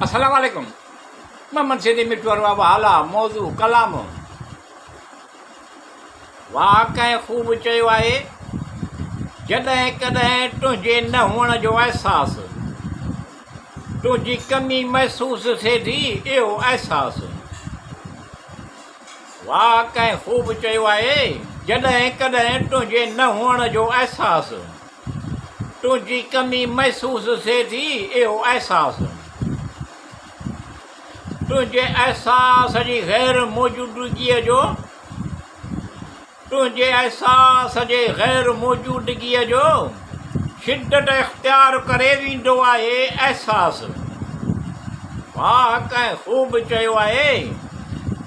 अस्सलाम वालेकुम। मोहम्मद सिद्दीक़ मिटवर वाला मौज़ू कलाम। वाह कंहिं ख़ूब चयो आहे, जॾहिं कॾहिं तुंहिंजे न हुअण जो अहसासु, तुंहिंजी कमी महसूसु थिए थी इहो अहसासु। वाह कंहिं ख़ूब चयो आहे, जॾहिं कॾहिं तुंहिंजे न हुअण जो अहसासु, तुंहिंजी कमी महसूसु थिए थी इहो अहसासु। तुंहिंजे अहसास जी ग़ैर मौजूदगीअ जो, तुंहिंजे अहसास जे ग़ैर मौजूदगीअ जो शिदत इख़्तियार करे वेंदो आहे अहसासु। वाह कंहिं ख़ूब चयो आहे,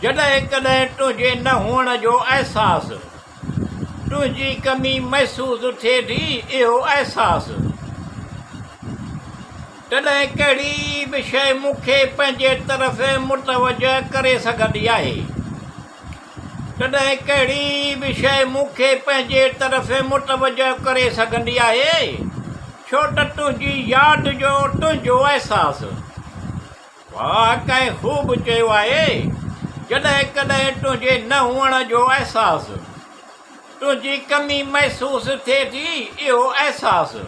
जॾहिं कॾहिं तुंहिंजे न हुअण जो अहसासु, तुंहिंजी कमी महसूसु थिए थी इहो अहसासु। तॾहिं कहिड़ी बि शइ मूंखे पंहिंजे तरफ़ मुतवजह करे सघंदी आहे, तॾहिं कहिड़ी बि शइ मूंखे पंहिंजे तरफ़ मुतवजह करे सघंदी आहे, छो त तुंहिंजी यादि जो तुंहिंजो अहसासु। वाह कंहिं ख़ूब चयो आहे, जॾहिं कॾहिं तुंहिंजे न हुअण जो अहसासु, तुंहिंजी कमी महसूसु थिए थी इहो अहसासु।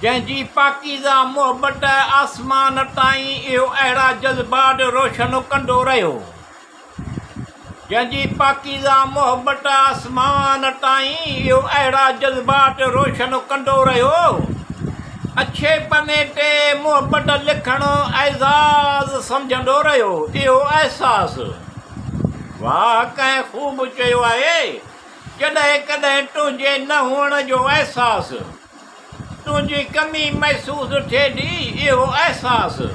जंहिंजी पाकीज़ा मोहबत आसमान ताईं इहो अहिड़ा जज़्बात रोशन कंदो रहियो, जंहिंजी पाकीज़ा मोहबत आसमान ताईं इहो अहिड़ा जज़्बात रोशन कंदो रहियो, अछे पने ते मोहबत लिखणु एज़ाज़ सम्झंदो रहियो इहो अहसासु। वाह कंहिं ख़ूब चयो आहे, जॾहिं कॾहिं तुंहिंजे न हुअण जो अहसासु, तुंहिंजी कमी महसूसु थिए थी इहो अहसासु।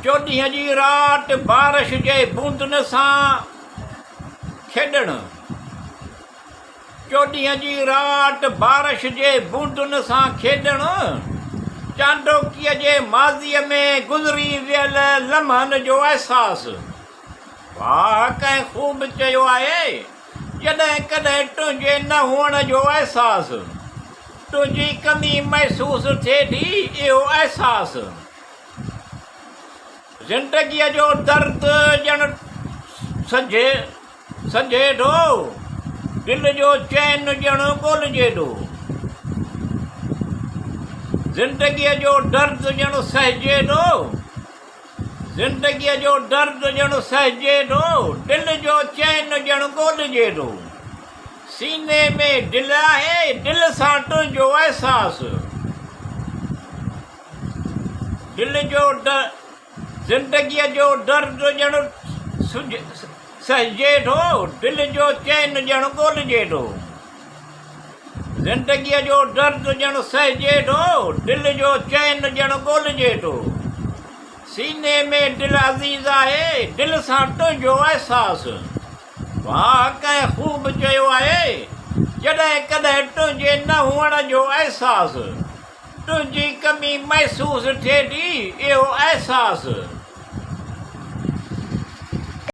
चोॾींहं जी राति बारिश जे बूंदनि सां खेॾणु, चोॾींहं जी राति बारिश जे बूंदनि सां खेॾणु, चांडोकीअ जे माज़ीअ में गुज़री वियल लम्हनि जो अहसासु। वाह कंहिं ख़ूब चयो आहे, जॾहिं कॾहिं तुंहिंजे न हुअण जो अहसासु, तुंहिंजी कमी महसूसु थिए थी इहो अहसासु। ज़िंदगीअ जो दर्द ॼण सजे थो, दिलि जो चैन ॼण ॻोल्हिजे थो। ज़िंदगीअ जो दर्द ॼण सहजे थो, ज़िंदगीअ जो दर्द ॼण सहजे थो, दिलि जो चैन ॼण ॻोल्हिजे थो। सीने में दिलि आहे, दिलि सां तुंहिंजो अहसासु। दिलि जो ज़िंदगीअ जो दर्द ॼण सहजे थो, दिलि जो चैन ॼण ॻोल्हिजे थो। ज़िंदगीअ जो दर्द ॼण सहजे थो, दिलि जो चैन ॼण ॻोल्हिजे थो। सीने में दिलि अज़ीज़ आहे, दिलि सां तुंहिंजो अहसासु। वाह कंहिं ख़ूब चयो आहे, जॾहिं कॾहिं तुंहिंजे न हुअण जो अहसासु, तुंहिंजी कमी महसूसु थिए थी इहो अहसासु।